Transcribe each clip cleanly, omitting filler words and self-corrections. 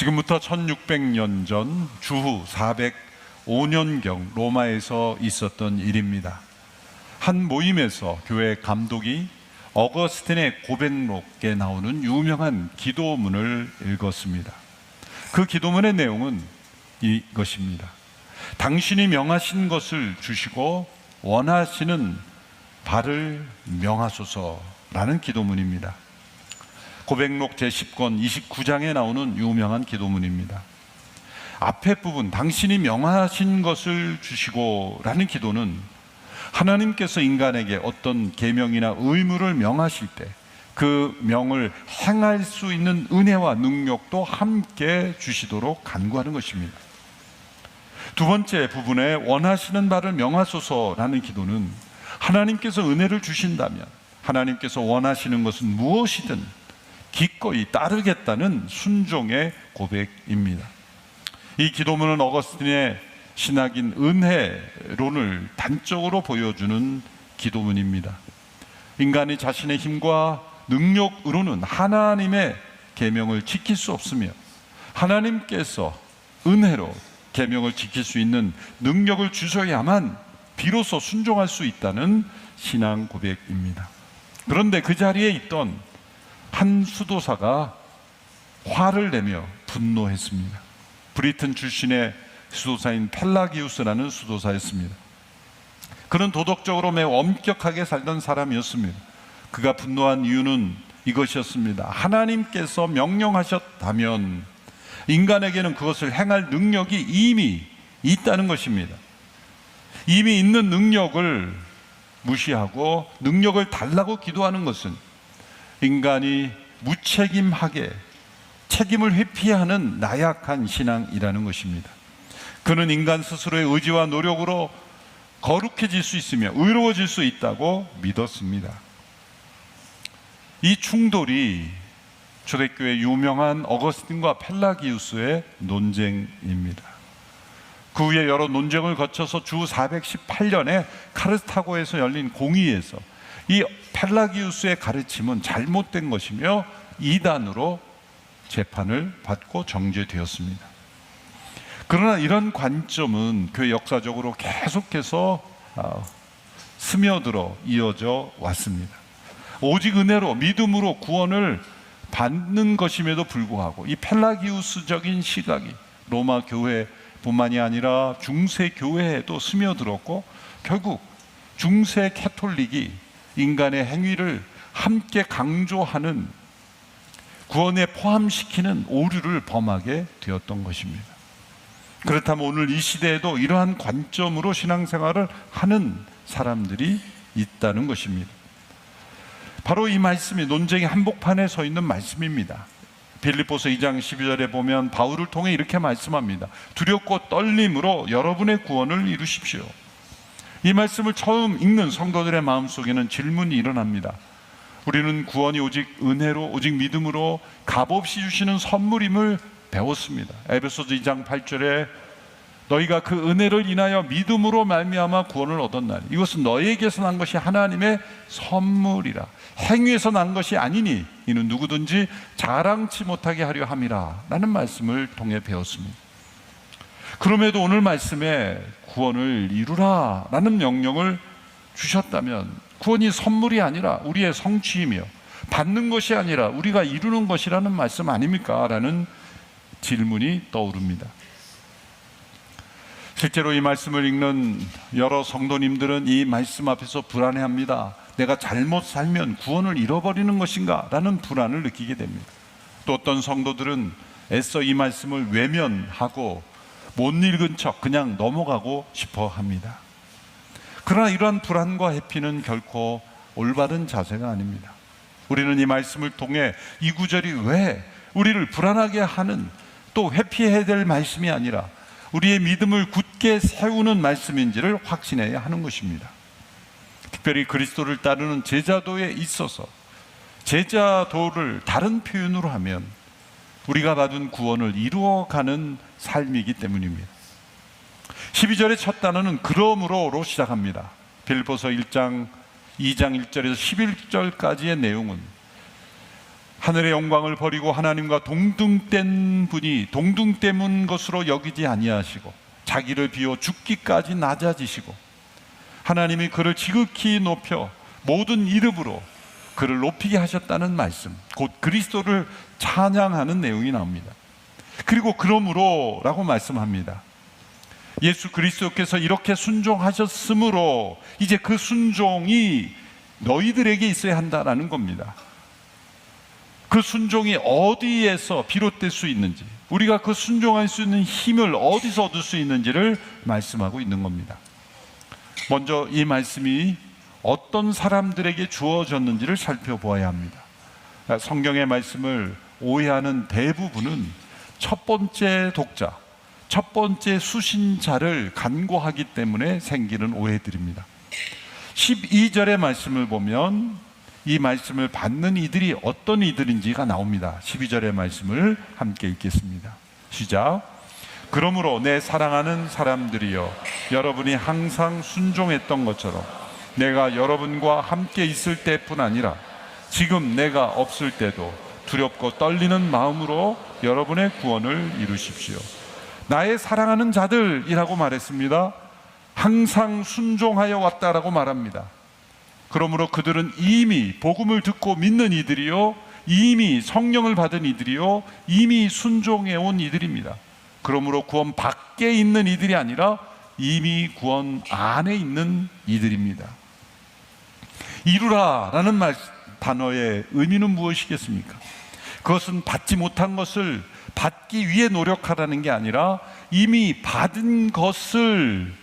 지금부터 1600년 전 주후 405년경 로마에서 있었던 일입니다. 한 모임에서 교회 감독이 어거스틴의 고백록에 나오는 유명한 기도문을 읽었습니다. 그 기도문의 내용은 이것입니다. 당신이 명하신 것을 주시고 원하시는 바를 명하소서라는 기도문입니다. 고백록 제10권 29장에 나오는 유명한 기도문입니다. 앞에 부분 당신이 명하신 것을 주시고 라는 기도는 하나님께서 인간에게 어떤 계명이나 의무를 명하실 때 그 명을 행할 수 있는 은혜와 능력도 함께 주시도록 간구하는 것입니다. 두 번째 부분에 원하시는 바를 명하소서라는 기도는 하나님께서 은혜를 주신다면 하나님께서 원하시는 것은 무엇이든 기꺼이 따르겠다는 순종의 고백입니다. 이 기도문은 어거스틴의 신학인 은혜론을 단적으로 보여주는 기도문입니다. 인간이 자신의 힘과 능력으로는 하나님의 계명을 지킬 수 없으며 하나님께서 은혜로 계명을 지킬 수 있는 능력을 주셔야만 비로소 순종할 수 있다는 신앙 고백입니다. 그런데 그 자리에 있던 한 수도사가 화를 내며 분노했습니다. 브리튼 출신의 수도사인 펠라기우스라는 수도사였습니다. 그는 도덕적으로 매우 엄격하게 살던 사람이었습니다. 그가 분노한 이유는 이것이었습니다. 하나님께서 명령하셨다면 인간에게는 그것을 행할 능력이 이미 있다는 것입니다. 이미 있는 능력을 무시하고 능력을 달라고 기도하는 것은 인간이 무책임하게 책임을 회피하는 나약한 신앙이라는 것입니다. 그는 인간 스스로의 의지와 노력으로 거룩해질 수 있으며 의로워질 수 있다고 믿었습니다. 이 충돌이 초대교회 유명한 어거스틴과 펠라기우스의 논쟁입니다. 그 후에 여러 논쟁을 거쳐서 주 418년에 카르타고에서 열린 공의에서 이 펠라기우스의 가르침은 잘못된 것이며 이단으로 재판을 받고 정죄되었습니다. 그러나 이런 관점은 교회 역사적으로 계속해서 스며들어 이어져 왔습니다. 오직 은혜로 믿음으로 구원을 받는 것임에도 불구하고 이 펠라기우스적인 시각이 로마 교회뿐만이 아니라 중세 교회에도 스며들었고 결국 중세 캐톨릭이 인간의 행위를 함께 강조하는 구원에 포함시키는 오류를 범하게 되었던 것입니다. 그렇다면 오늘 이 시대에도 이러한 관점으로 신앙생활을 하는 사람들이 있다는 것입니다. 바로 이 말씀이 논쟁의 한복판에 서 있는 말씀입니다. 빌립보서 2장 12절에 보면 바울을 통해 이렇게 말씀합니다. 두렵고 떨림으로 여러분의 구원을 이루십시오. 이 말씀을 처음 읽는 성도들의 마음속에는 질문이 일어납니다. 우리는 구원이 오직 은혜로 오직 믿음으로 값없이 주시는 선물임을 배웠습니다. 에베소서 2장 8절에 너희가 그 은혜를 인하여 믿음으로 말미암아 구원을 얻었나니 이것은 너희에게서 난 것이 하나님의 선물이라 행위에서 난 것이 아니니 이는 누구든지 자랑치 못하게 하려 함이라 라는 말씀을 통해 배웠습니다. 그럼에도 오늘 말씀에 구원을 이루라 라는 명령을 주셨다면 구원이 선물이 아니라 우리의 성취이며 받는 것이 아니라 우리가 이루는 것이라는 말씀 아닙니까? 라는 질문이 떠오릅니다. 실제로 이 말씀을 읽는 여러 성도님들은 이 말씀 앞에서 불안해합니다. 내가 잘못 살면 구원을 잃어버리는 것인가? 라는 불안을 느끼게 됩니다. 또 어떤 성도들은 애써 이 말씀을 외면하고 못 읽은 척 그냥 넘어가고 싶어 합니다. 그러나 이러한 불안과 회피는 결코 올바른 자세가 아닙니다. 우리는 이 말씀을 통해 이 구절이 왜 우리를 불안하게 하는 또 회피해야 될 말씀이 아니라 우리의 믿음을 굳게 세우는 말씀인지를 확신해야 하는 것입니다. 특별히 그리스도를 따르는 제자도에 있어서 제자도를 다른 표현으로 하면 우리가 받은 구원을 이루어가는 삶이기 때문입니다. 12절의 첫 단어는 그러므로로 시작합니다. 빌립보서 1장 2장 1절에서 11절까지의 내용은 하늘의 영광을 버리고 하나님과 동등된 분이 동등됨은 것으로 여기지 아니하시고 자기를 비워 죽기까지 낮아지시고 하나님이 그를 지극히 높여 모든 이름으로 그를 높이게 하셨다는 말씀, 곧 그리스도를 찬양하는 내용이 나옵니다. 그리고 그러므로 라고 말씀합니다. 예수 그리스도께서 이렇게 순종하셨으므로 이제 그 순종이 너희들에게 있어야 한다라는 겁니다. 그 순종이 어디에서 비롯될 수 있는지, 우리가 그 순종할 수 있는 힘을 어디서 얻을 수 있는지를 말씀하고 있는 겁니다. 먼저 이 말씀이 어떤 사람들에게 주어졌는지를 살펴보아야 합니다. 성경의 말씀을 오해하는 대부분은 첫 번째 독자, 첫 번째 수신자를 간구하기 때문에 생기는 오해들입니다. 12절의 말씀을 보면 이 말씀을 받는 이들이 어떤 이들인지가 나옵니다. 12절의 말씀을 함께 읽겠습니다. 시작. 그러므로 내 사랑하는 사람들이여, 여러분이 항상 순종했던 것처럼 내가 여러분과 함께 있을 때뿐 아니라 지금 내가 없을 때도 두렵고 떨리는 마음으로 여러분의 구원을 이루십시오. 나의 사랑하는 자들이라고 말했습니다. 항상 순종하여 왔다라고 말합니다. 그러므로 그들은 이미 복음을 듣고 믿는 이들이요, 이미 성령을 받은 이들이요, 이미 순종해 온 이들입니다. 그러므로 구원 밖에 있는 이들이 아니라 이미 구원 안에 있는 이들입니다. 이루라라는 단어의 의미는 무엇이겠습니까? 그것은 받지 못한 것을 받기 위해 노력하라는 게 아니라 이미 받은 것을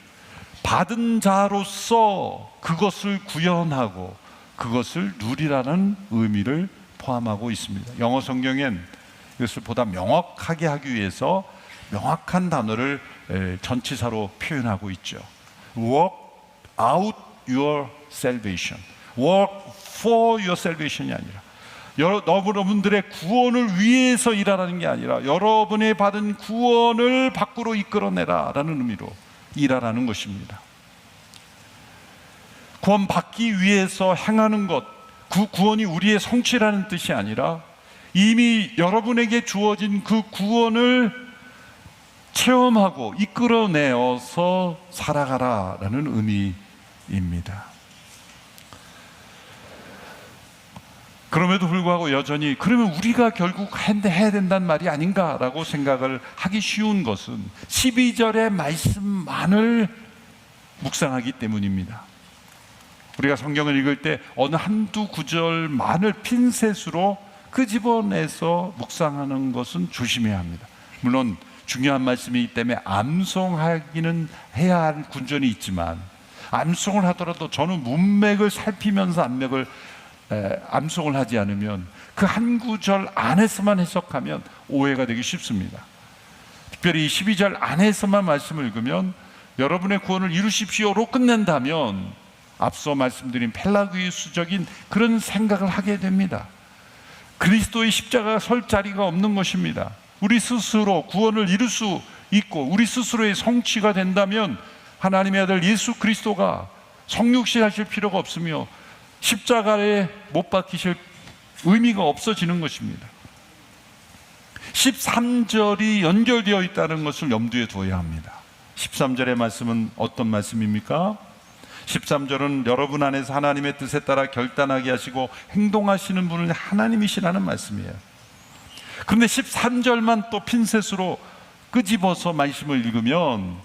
받은 자로서 그것을 구현하고 그것을 누리라는 의미를 포함하고 있습니다. 영어 성경엔 이것을 보다 명확하게 하기 위해서 명확한 단어를 전치사로 표현하고 있죠. Work out your salvation. Work for your salvation이 아니라 여러분들의 구원을 위해서 일하라는 게 아니라 여러분의 받은 구원을 밖으로 이끌어내라라는 의미로 일하라는 것입니다. 구원 받기 위해서 행하는 것, 그 구원이 우리의 성취라는 뜻이 아니라 이미 여러분에게 주어진 그 구원을 체험하고 이끌어내어서 살아가라라는 의미입니다. 그럼에도 불구하고 여전히 그러면 우리가 결국 해야 된다는 말이 아닌가라고 생각을 하기 쉬운 것은 12절의 말씀만을 묵상하기 때문입니다. 우리가 성경을 읽을 때 어느 한두 구절만을 핀셋으로 끄집어내서 묵상하는 것은 조심해야 합니다. 물론 중요한 말씀이기 때문에 암송하기는 해야 할 군전이 있지만 암송을 하더라도 저는 문맥을 살피면서 암송을 하지 않으면 그 한 구절 안에서만 해석하면 오해가 되기 쉽습니다. 특별히 12절 안에서만 말씀을 읽으면 여러분의 구원을 이루십시오로 끝낸다면 앞서 말씀드린 펠라기우스적인 그런 생각을 하게 됩니다. 그리스도의 십자가가 설 자리가 없는 것입니다. 우리 스스로 구원을 이룰 수 있고 우리 스스로의 성취가 된다면 하나님의 아들 예수 그리스도가 성육신 하실 필요가 없으며 십자가에 못 박히실 의미가 없어지는 것입니다. 13절이 연결되어 있다는 것을 염두에 두어야 합니다. 13절의 말씀은 어떤 말씀입니까? 13절은 여러분 안에서 하나님의 뜻에 따라 결단하게 하시고 행동하시는 분은 하나님이시라는 말씀이에요. 그런데 13절만 또 핀셋으로 끄집어서 말씀을 읽으면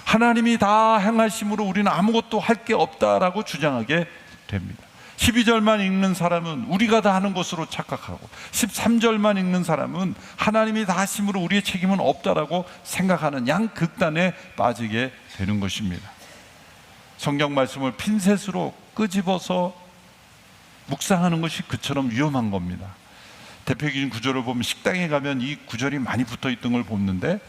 하나님이 다 행하심으로 우리는 아무것도 할 게 없다라고 주장하게 됩니다. 12절만 읽는 사람은 우리가 다 하는 것으로 착각하고 13절만 읽는 사람은 하나님이 다 하심으로 우리의 책임은 없다라고 생각하는 양극단에 빠지게 되는 것입니다. 성경 말씀을 핀셋으로 끄집어서 묵상하는 것이 그처럼 위험한 겁니다. 대표적인 구절을 보면 식당에 가면 이 구절이 많이 붙어있던 걸 보는데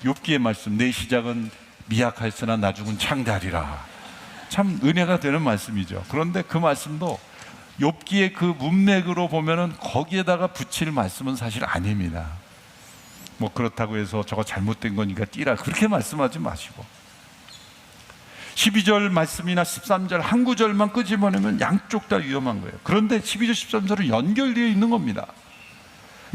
욥기의 말씀, 내 시작은 미약하였으나 나중은 창대하리라. 참 은혜가 되는 말씀이죠. 그런데 그 말씀도 욥기의 그 문맥으로 보면은 거기에다가 붙일 말씀은 사실 아닙니다. 뭐 그렇다고 해서 저거 잘못된 거니까 띠라 그렇게 말씀하지 마시고 12절 말씀이나 13절 한 구절만 끄집어내면 양쪽 다 위험한 거예요. 그런데 12절 13절은 연결되어 있는 겁니다.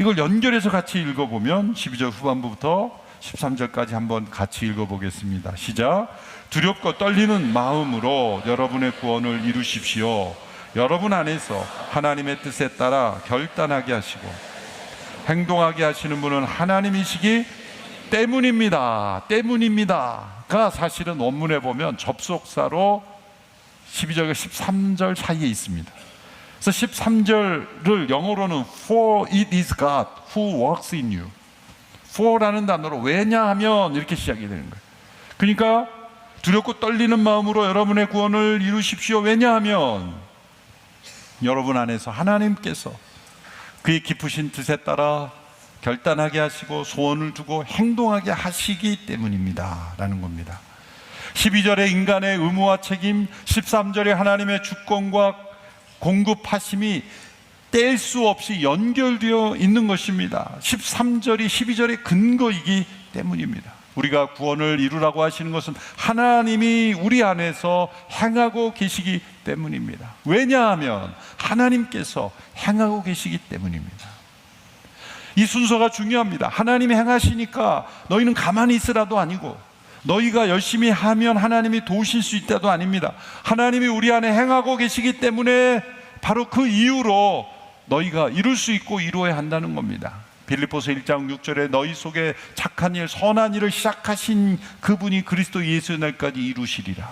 이걸 연결해서 같이 읽어보면 12절 후반부부터 13절까지 한번 같이 읽어보겠습니다. 시작. 두렵고 떨리는 마음으로 여러분의 구원을 이루십시오. 여러분 안에서 하나님의 뜻에 따라 결단하게 하시고 행동하게 하시는 분은 하나님이시기 때문입니다. 때문입니다가 사실은 원문에 보면 접속사로 12절과 13절 사이에 있습니다. 그래서 13절을 영어로는 For it is God who works in you. for라는 단어로 왜냐하면 이렇게 시작이 되는 거예요. 그러니까 두렵고 떨리는 마음으로 여러분의 구원을 이루십시오. 왜냐하면 여러분 안에서 하나님께서 그의 깊으신 뜻에 따라 결단하게 하시고 소원을 두고 행동하게 하시기 때문입니다 라는 겁니다. 12절에 인간의 의무와 책임, 13절에 하나님의 주권과 공급하심이 뗄 수 없이 연결되어 있는 것입니다. 13절이 12절의 근거이기 때문입니다. 우리가 구원을 이루라고 하시는 것은 하나님이 우리 안에서 행하고 계시기 때문입니다. 왜냐하면 하나님께서 행하고 계시기 때문입니다. 이 순서가 중요합니다. 하나님이 행하시니까 너희는 가만히 있으라도 아니고 너희가 열심히 하면 하나님이 도우실 수 있다도 아닙니다. 하나님이 우리 안에 행하고 계시기 때문에 바로 그 이유로 너희가 이룰 수 있고 이루어야 한다는 겁니다. 빌립보서 1장 6절에 너희 속에 착한 일, 선한 일을 시작하신 그분이 그리스도 예수의 날까지 이루시리라.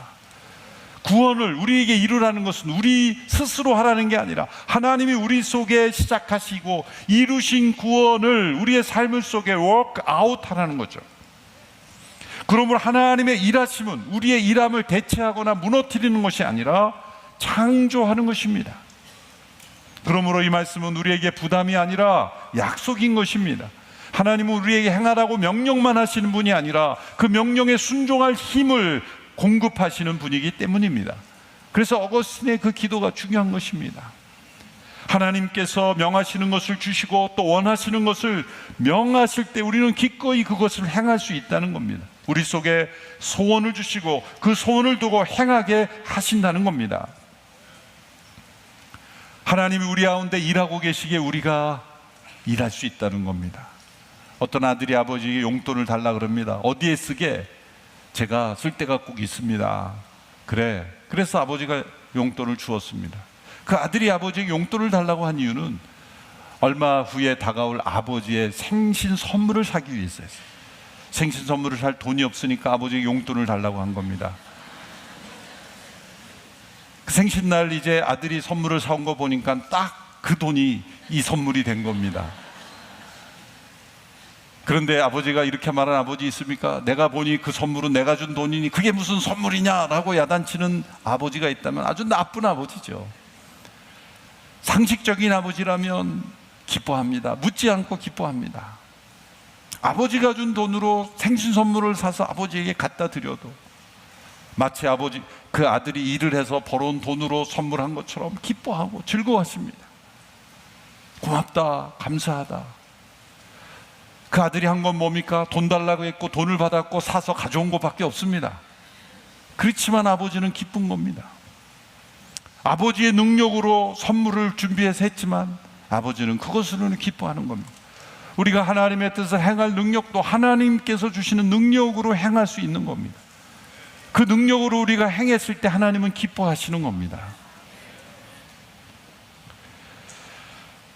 구원을 우리에게 이루라는 것은 우리 스스로 하라는 게 아니라 하나님이 우리 속에 시작하시고 이루신 구원을 우리의 삶 속에 work out 하라는 거죠. 그러므로 하나님의 일하심은 우리의 일함을 대체하거나 무너뜨리는 것이 아니라 창조하는 것입니다. 그러므로 이 말씀은 우리에게 부담이 아니라 약속인 것입니다. 하나님은 우리에게 행하라고 명령만 하시는 분이 아니라 그 명령에 순종할 힘을 공급하시는 분이기 때문입니다. 그래서 어거스틴의 그 기도가 중요한 것입니다. 하나님께서 명하시는 것을 주시고 또 원하시는 것을 명하실 때 우리는 기꺼이 그것을 행할 수 있다는 겁니다. 우리 속에 소원을 주시고 그 소원을 두고 행하게 하신다는 겁니다. 하나님이 우리 가운데 일하고 계시기에 우리가 일할 수 있다는 겁니다. 어떤 아들이 아버지에게 용돈을 달라 그럽니다. 어디에 쓰게? 제가 쓸 데가 꼭 있습니다. 그래서 아버지가 용돈을 주었습니다. 그 아들이 아버지에게 용돈을 달라고 한 이유는 얼마 후에 다가올 아버지의 생신 선물을 사기 위해서였어요. 생신 선물을 살 돈이 없으니까 아버지에게 용돈을 달라고 한 겁니다. 그 생신날 이제 아들이 선물을 사온 거 보니까 딱 그 돈이 이 선물이 된 겁니다. 그런데 아버지가 이렇게 말한 아버지 있습니까? 내가 보니 그 선물은 내가 준 돈이니 그게 무슨 선물이냐라고 야단치는 아버지가 있다면 아주 나쁜 아버지죠. 상식적인 아버지라면 기뻐합니다. 묻지 않고 기뻐합니다. 아버지가 준 돈으로 생신 선물을 사서 아버지에게 갖다 드려도 마치 그 아들이 일을 해서 벌어온 돈으로 선물한 것처럼 기뻐하고 즐거워하십니다. 고맙다, 감사하다. 그 아들이 한 건 뭡니까? 돈 달라고 했고 돈을 받았고 사서 가져온 것밖에 없습니다. 그렇지만 아버지는 기쁜 겁니다. 아버지의 능력으로 선물을 준비해서 했지만 아버지는 그것으로는 기뻐하는 겁니다. 우리가 하나님의 뜻을 행할 능력도 하나님께서 주시는 능력으로 행할 수 있는 겁니다. 그 능력으로 우리가 행했을 때 하나님은 기뻐하시는 겁니다.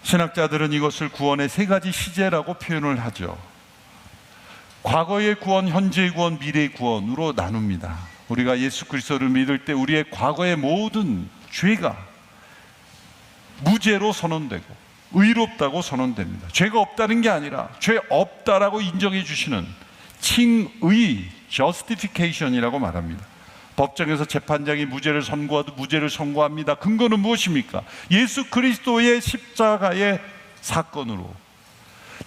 신학자들은 이것을 구원의 세 가지 시제라고 표현을 하죠. 과거의 구원, 현재의 구원, 미래의 구원으로 나눕니다. 우리가 예수 그리스도를 믿을 때 우리의 과거의 모든 죄가 무죄로 선언되고 의롭다고 선언됩니다. 죄가 없다는 게 아니라 죄 없다라고 인정해 주시는 칭의, justification이라고 말합니다. 법정에서 재판장이 무죄를 선고하도 무죄를 선고합니다. 근거는 무엇입니까? 예수 그리스도의 십자가의 사건으로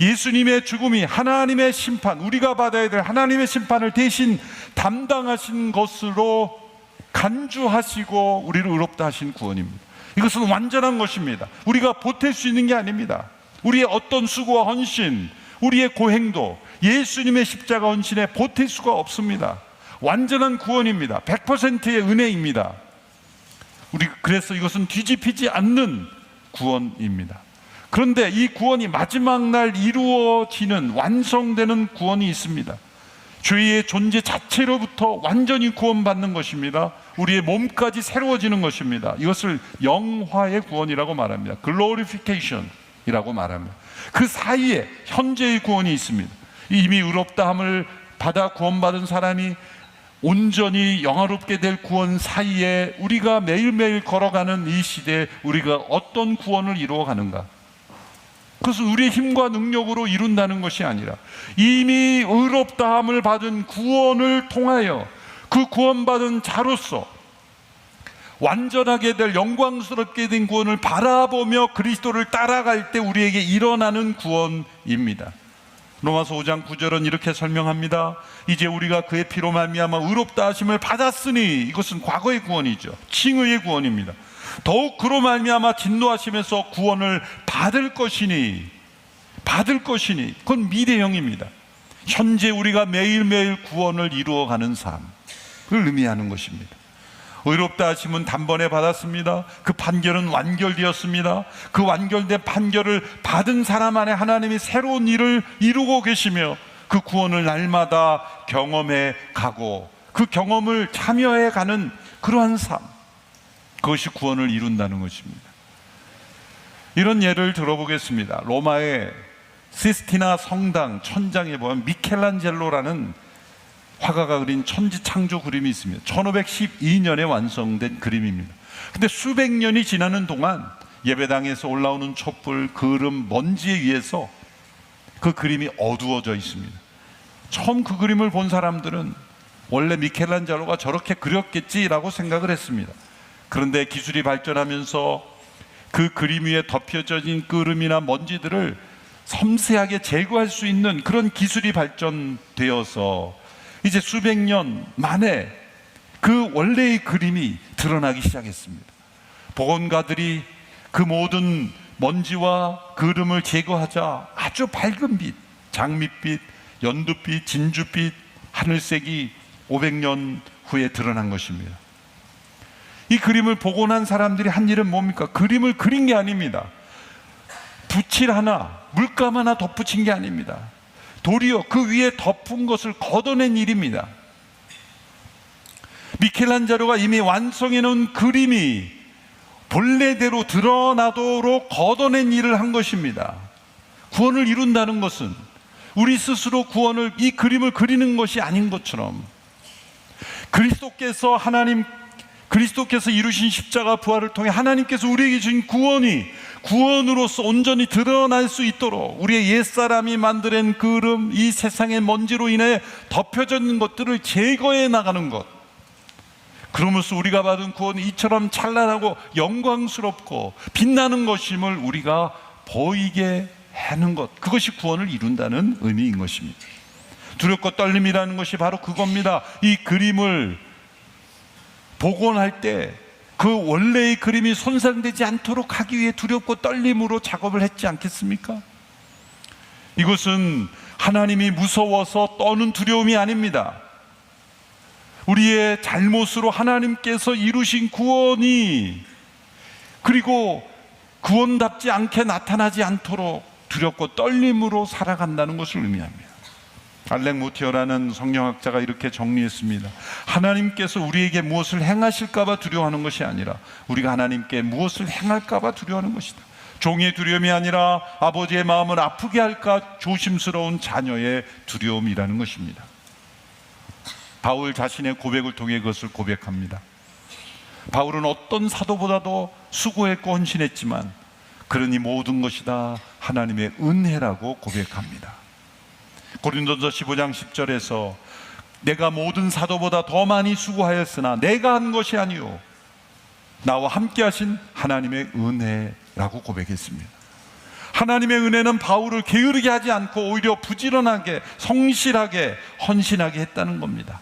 예수님의 죽음이 하나님의 심판, 우리가 받아야 될 하나님의 심판을 대신 담당하신 것으로 간주하시고 우리를 의롭다 하신 구원입니다. 이것은 완전한 것입니다. 우리가 보탤 수 있는 게 아닙니다. 우리의 어떤 수고와 헌신, 우리의 고행도 예수님의 십자가 헌신에 보탤 수가 없습니다. 완전한 구원입니다. 100%의 은혜입니다. 그래서 이것은 뒤집히지 않는 구원입니다. 그런데 이 구원이 마지막 날 이루어지는, 완성되는 구원이 있습니다. 죄의 존재 자체로부터 완전히 구원받는 것입니다. 우리의 몸까지 새로워지는 것입니다. 이것을 영화의 구원이라고 말합니다. 글로리피케이션이라고 말합니다. 그 사이에 현재의 구원이 있습니다. 이미 의롭다함을 받아 구원받은 사람이 온전히 영화롭게 될 구원 사이에 우리가 매일매일 걸어가는 이 시대에 우리가 어떤 구원을 이루어가는가? 그것은 우리의 힘과 능력으로 이룬다는 것이 아니라 이미 의롭다함을 받은 구원을 통하여 그 구원받은 자로서 완전하게 될, 영광스럽게 된 구원을 바라보며 그리스도를 따라갈 때 우리에게 일어나는 구원입니다. 로마서 5장 9절은 이렇게 설명합니다. 이제 우리가 그의 피로 말미암아 의롭다 하심을 받았으니, 이것은 과거의 구원이죠. 칭의의 구원입니다. 더욱 그로 말미암아 진노하심에서 구원을 받을 것이니, 그건 미래형입니다. 현재 우리가 매일매일 구원을 이루어가는 삶을 의미하는 것입니다. 의롭다 하심은 단번에 받았습니다. 그 판결은 완결되었습니다. 그 완결된 판결을 받은 사람 안에 하나님이 새로운 일을 이루고 계시며 그 구원을 날마다 경험해 가고 그 경험을 참여해 가는 그러한 삶, 그것이 구원을 이룬다는 것입니다. 이런 예를 들어보겠습니다. 로마의 시스티나 성당 천장에 보면 미켈란젤로라는 화가가 그린 천지창조 그림이 있습니다. 1512년에 완성된 그림입니다. 근데 수백 년이 지나는 동안 예배당에서 올라오는 촛불, 그름, 먼지에 의해서 그 그림이 어두워져 있습니다. 처음 그 그림을 본 사람들은 원래 미켈란젤로가 저렇게 그렸겠지라고 생각을 했습니다. 그런데 기술이 발전하면서 그 그림 위에 덮여진 그름이나 먼지들을 섬세하게 제거할 수 있는 그런 기술이 발전되어서 이제 수백 년 만에 그 원래의 그림이 드러나기 시작했습니다. 복원가들이 그 모든 먼지와 그름을 제거하자 아주 밝은 빛, 장밋빛, 연두빛, 진주빛, 하늘색이 500년 후에 드러난 것입니다. 이 그림을 복원한 사람들이 한 일은 뭡니까? 그림을 그린 게 아닙니다. 붓칠 하나, 물감 하나 덧붙인 게 아닙니다. 도리어 그 위에 덮은 것을 걷어낸 일입니다. 미켈란젤로가 이미 완성해 놓은 그림이 본래대로 드러나도록 걷어낸 일을 한 것입니다. 구원을 이룬다는 것은 우리 스스로 이 그림을 그리는 것이 아닌 것처럼 그리스도께서 이루신 십자가 부활을 통해 하나님께서 우리에게 주신 구원으로서 온전히 드러날 수 있도록 우리의 옛사람이 만들어낸 그름, 이 세상의 먼지로 인해 덮여져 있는 것들을 제거해 나가는 것, 그러면서 우리가 받은 구원이 이처럼 찬란하고 영광스럽고 빛나는 것임을 우리가 보이게 하는 것, 그것이 구원을 이룬다는 의미인 것입니다. 두렵고 떨림이라는 것이 바로 그겁니다. 이 그림을 복원할 때 그 원래의 그림이 손상되지 않도록 하기 위해 두렵고 떨림으로 작업을 했지 않겠습니까? 이것은 하나님이 무서워서 떠는 두려움이 아닙니다. 우리의 잘못으로 하나님께서 이루신 구원이, 그리고 구원답지 않게 나타나지 않도록 두렵고 떨림으로 살아간다는 것을 의미합니다. 알렉 모티어라는 성경학자가 이렇게 정리했습니다. 하나님께서 우리에게 무엇을 행하실까 봐 두려워하는 것이 아니라 우리가 하나님께 무엇을 행할까 봐 두려워하는 것이다. 종의 두려움이 아니라 아버지의 마음을 아프게 할까 조심스러운 자녀의 두려움이라는 것입니다. 바울 자신의 고백을 통해 그것을 고백합니다. 바울은 어떤 사도보다도 수고했고 헌신했지만 그러니 모든 것이 다 하나님의 은혜라고 고백합니다. 고린도서 15장 10절에서 내가 모든 사도보다 더 많이 수고하였으나 내가 한 것이 아니요 나와 함께 하신 하나님의 은혜라고 고백했습니다. 하나님의 은혜는 바울을 게으르게 하지 않고 오히려 부지런하게, 성실하게, 헌신하게 했다는 겁니다.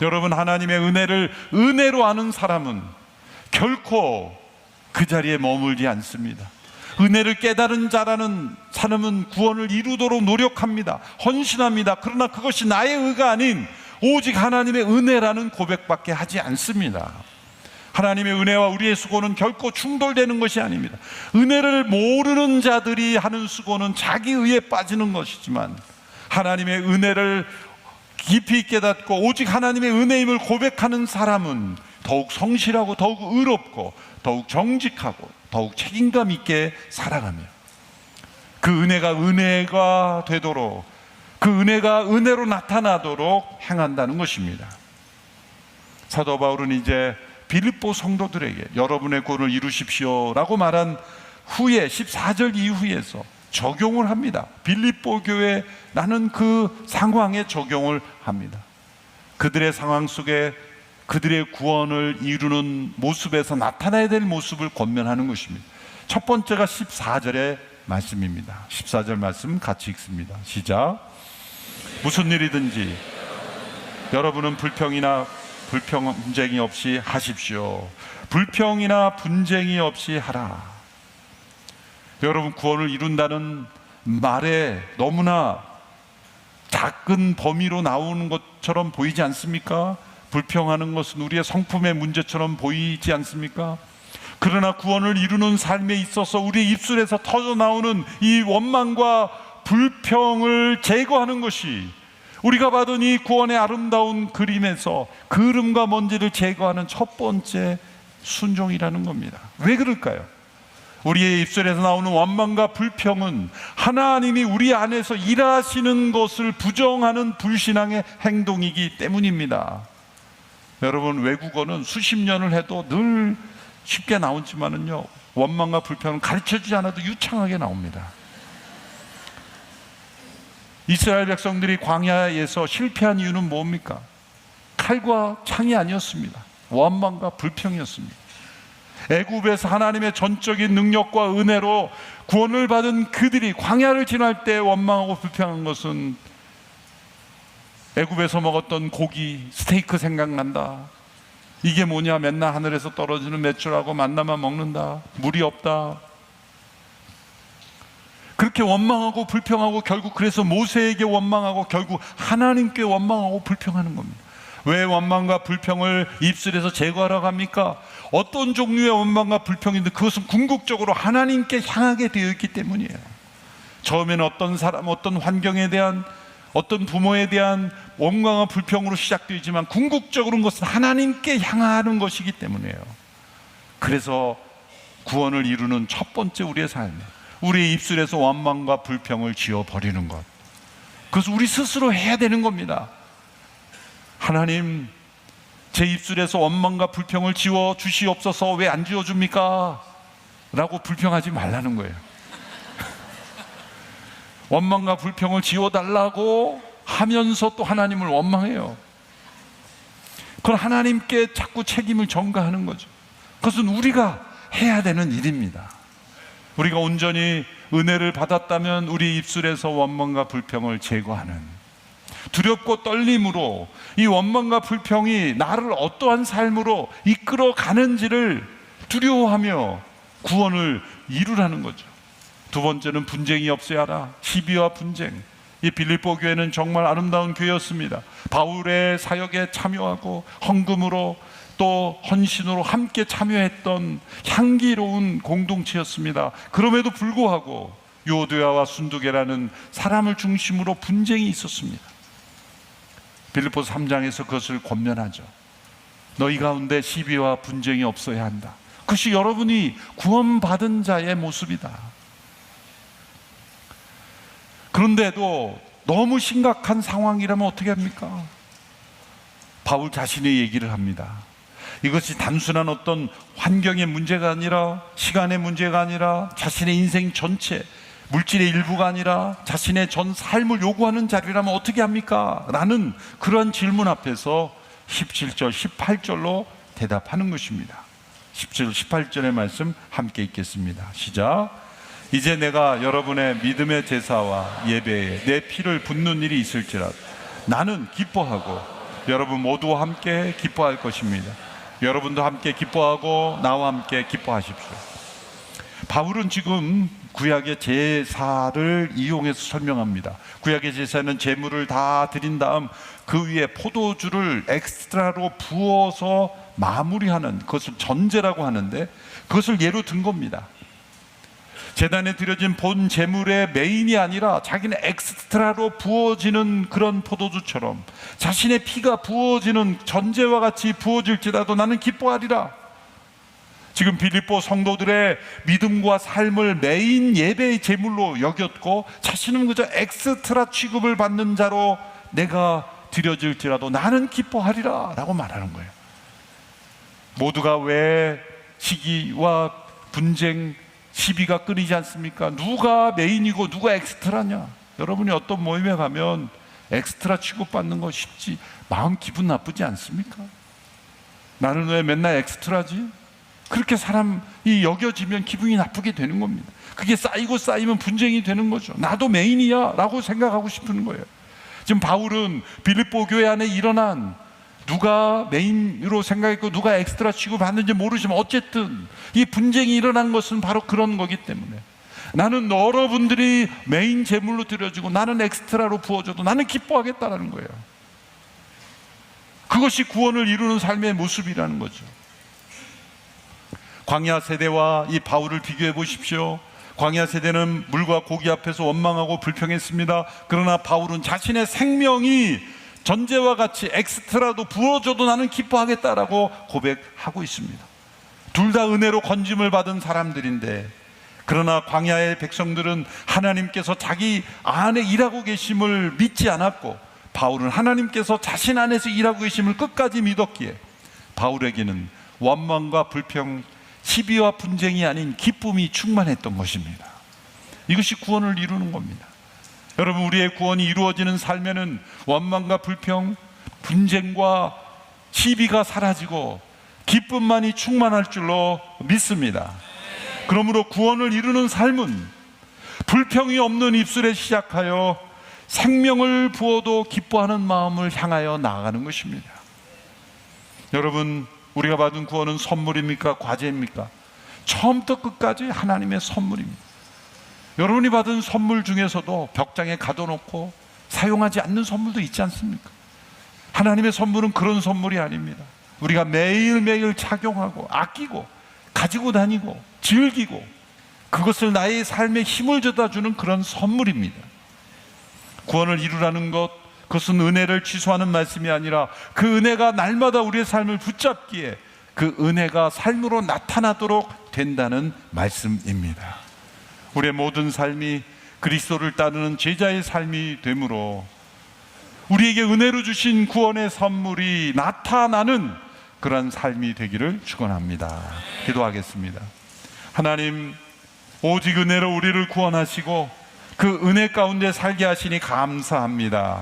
여러분, 하나님의 은혜를 은혜로 아는 사람은 결코 그 자리에 머물지 않습니다. 은혜를 깨달은 자라는 사람은 구원을 이루도록 노력합니다. 헌신합니다. 그러나 그것이 나의 의가 아닌 오직 하나님의 은혜라는 고백밖에 하지 않습니다. 하나님의 은혜와 우리의 수고는 결코 충돌되는 것이 아닙니다. 은혜를 모르는 자들이 하는 수고는 자기 의에 빠지는 것이지만, 하나님의 은혜를 깊이 깨닫고 오직 하나님의 은혜임을 고백하는 사람은 더욱 성실하고 더욱 의롭고 더욱 정직하고 더욱 책임감 있게 살아가며, 그 은혜가 되도록, 그 은혜가 은혜로 나타나도록 행한다는 것입니다. 사도 바울은 이제 빌립보 성도들에게 여러분의 구원을 이루십시오 라고 말한 후에 14절 이후에서 적용을 합니다. 빌립보 교회라는 그 상황에 적용을 합니다. 그들의 상황 속에 그들의 구원을 이루는 모습에서 나타나야 될 모습을 권면하는 것입니다. 첫 번째가 14절의 말씀입니다. 14절 말씀 같이 읽습니다. 시작. 무슨 일이든지 여러분은 불평이나 분쟁이 없이 하십시오. 불평이나 분쟁이 없이 하라. 여러분, 구원을 이룬다는 말에 너무나 작은 범위로 나오는 것처럼 보이지 않습니까? 불평하는 것은 우리의 성품의 문제처럼 보이지 않습니까? 그러나 구원을 이루는 삶에 있어서 우리 입술에서 터져 나오는 이 원망과 불평을 제거하는 것이 우리가 받은 이 구원의 아름다운 그림에서 그름과 먼지를 제거하는 첫 번째 순종이라는 겁니다. 왜 그럴까요? 우리의 입술에서 나오는 원망과 불평은 하나님이 우리 안에서 일하시는 것을 부정하는 불신앙의 행동이기 때문입니다. 여러분, 외국어는 수십 년을 해도 늘 쉽게 나오지만은요, 원망과 불평은 가르쳐주지 않아도 유창하게 나옵니다. 이스라엘 백성들이 광야에서 실패한 이유는 뭡니까? 칼과 창이 아니었습니다. 원망과 불평이었습니다. 애굽에서 하나님의 전적인 능력과 은혜로 구원을 받은 그들이 광야를 지날 때 원망하고 불평한 것은 애굽에서 먹었던 고기, 스테이크 생각난다. 이게 뭐냐, 맨날 하늘에서 떨어지는 맷줄하고 만나만 먹는다. 물이 없다. 그렇게 원망하고 불평하고 결국 그래서 모세에게 원망하고 결국 하나님께 원망하고 불평하는 겁니다. 왜 원망과 불평을 입술에서 제거하라고 합니까? 어떤 종류의 원망과 불평인데 그것은 궁극적으로 하나님께 향하게 되어 있기 때문이에요. 처음에는 어떤 사람, 어떤 환경에 대한, 어떤 부모에 대한 원망과 불평으로 시작되지만 궁극적으로는 것은 하나님께 향하는 것이기 때문이에요. 그래서 구원을 이루는 첫 번째 우리의 삶, 우리의 입술에서 원망과 불평을 지워버리는 것, 그것을 우리 스스로 해야 되는 겁니다. 하나님, 제 입술에서 원망과 불평을 지워 주시옵소서. 왜 안 지워줍니까? 라고 불평하지 말라는 거예요. 원망과 불평을 지워달라고 하면서 또 하나님을 원망해요. 그건 하나님께 자꾸 책임을 전가하는 거죠. 그것은 우리가 해야 되는 일입니다. 우리가 온전히 은혜를 받았다면 우리 입술에서 원망과 불평을 제거하는, 두렵고 떨림으로 이 원망과 불평이 나를 어떠한 삶으로 이끌어 가는지를 두려워하며 구원을 이루라는 거죠. 두 번째는 분쟁이 없어야 하라. 시비와 분쟁. 이 빌립보 교회는 정말 아름다운 교회였습니다. 바울의 사역에 참여하고 헌금으로 또 헌신으로 함께 참여했던 향기로운 공동체였습니다. 그럼에도 불구하고 요오디아와 순두계라는 사람을 중심으로 분쟁이 있었습니다. 빌립보서 3장에서 그것을 권면하죠. 너희 가운데 시비와 분쟁이 없어야 한다. 그것이 여러분이 구원받은 자의 모습이다. 그런데도 너무 심각한 상황이라면 어떻게 합니까? 바울 자신의 얘기를 합니다. 이것이 단순한 어떤 환경의 문제가 아니라, 시간의 문제가 아니라, 자신의 인생 전체, 물질의 일부가 아니라 자신의 전 삶을 요구하는 자리라면 어떻게 합니까? 라는 그런 질문 앞에서 17절, 18절로 대답하는 것입니다. 17절, 18절의 말씀 함께 읽겠습니다. 시작. 이제 내가 여러분의 믿음의 제사와 예배에 내 피를 붓는 일이 있을지라도 나는 기뻐하고 여러분 모두와 함께 기뻐할 것입니다. 여러분도 함께 기뻐하고 나와 함께 기뻐하십시오. 바울은 지금 구약의 제사를 이용해서 설명합니다. 구약의 제사는 제물을 다 드린 다음 그 위에 포도주를 엑스트라로 부어서 마무리하는, 그것을 전제라고 하는데, 그것을 예로 든 겁니다. 제단에 드려진 본 제물의 메인이 아니라 자기는 엑스트라로 부어지는 그런 포도주처럼 자신의 피가 부어지는 전제와 같이 부어질지라도 나는 기뻐하리라. 지금 빌립보 성도들의 믿음과 삶을 메인 예배의 제물로 여겼고 자신은 그저 엑스트라 취급을 받는 자로 내가 드려질지라도 나는 기뻐하리라 라고 말하는 거예요. 모두가 왜 시기와 분쟁, 시비가 끊이지 않습니까? 누가 메인이고 누가 엑스트라냐? 여러분이 어떤 모임에 가면 엑스트라 취급받는 거 쉽지, 마음 기분 나쁘지 않습니까? 나는 왜 맨날 엑스트라지? 그렇게 사람이 여겨지면 기분이 나쁘게 되는 겁니다. 그게 쌓이고 쌓이면 분쟁이 되는 거죠. 나도 메인이야 라고 생각하고 싶은 거예요. 지금 바울은 빌립보 교회 안에 일어난, 누가 메인으로 생각했고 누가 엑스트라 취급받는지 모르지만 어쨌든 이 분쟁이 일어난 것은 바로 그런 거기 때문에 나는 여러분들이 메인 제물로 드려지고 나는 엑스트라로 부어줘도 나는 기뻐하겠다라는 거예요. 그것이 구원을 이루는 삶의 모습이라는 거죠. 광야 세대와 이 바울을 비교해 보십시오. 광야 세대는 물과 고기 앞에서 원망하고 불평했습니다. 그러나 바울은 자신의 생명이 전제와 같이 엑스트라도 부어줘도 나는 기뻐하겠다라고 고백하고 있습니다. 둘 다 은혜로 건짐을 받은 사람들인데, 그러나 광야의 백성들은 하나님께서 자기 안에 일하고 계심을 믿지 않았고, 바울은 하나님께서 자신 안에서 일하고 계심을 끝까지 믿었기에 바울에게는 원망과 불평, 시비와 분쟁이 아닌 기쁨이 충만했던 것입니다. 이것이 구원을 이루는 겁니다. 여러분, 우리의 구원이 이루어지는 삶에는 원망과 불평, 분쟁과 시비가 사라지고 기쁨만이 충만할 줄로 믿습니다. 그러므로 구원을 이루는 삶은 불평이 없는 입술에 시작하여 생명을 부어도 기뻐하는 마음을 향하여 나아가는 것입니다. 여러분, 우리가 받은 구원은 선물입니까? 과제입니까? 처음부터 끝까지 하나님의 선물입니다. 여러분이 받은 선물 중에서도 벽장에 가둬놓고 사용하지 않는 선물도 있지 않습니까? 하나님의 선물은 그런 선물이 아닙니다. 우리가 매일매일 착용하고 아끼고 가지고 다니고 즐기고 그것을 나의 삶에 힘을 줘다주는 그런 선물입니다. 구원을 이루라는 것, 그것은 은혜를 취소하는 말씀이 아니라 그 은혜가 날마다 우리의 삶을 붙잡기에 그 은혜가 삶으로 나타나도록 된다는 말씀입니다. 우리의 모든 삶이 그리스도를 따르는 제자의 삶이 되므로 우리에게 은혜로 주신 구원의 선물이 나타나는 그런 삶이 되기를 축원합니다. 기도하겠습니다. 하나님, 오직 은혜로 우리를 구원하시고 그 은혜 가운데 살게 하시니 감사합니다.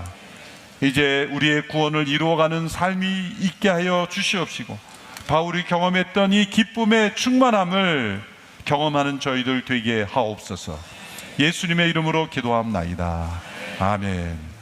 이제 우리의 구원을 이루어가는 삶이 있게 하여 주시옵시고 바울이 경험했던 이 기쁨의 충만함을 경험하는 저희들 되게 하옵소서. 예수님의 이름으로 기도합나이다. 아멘.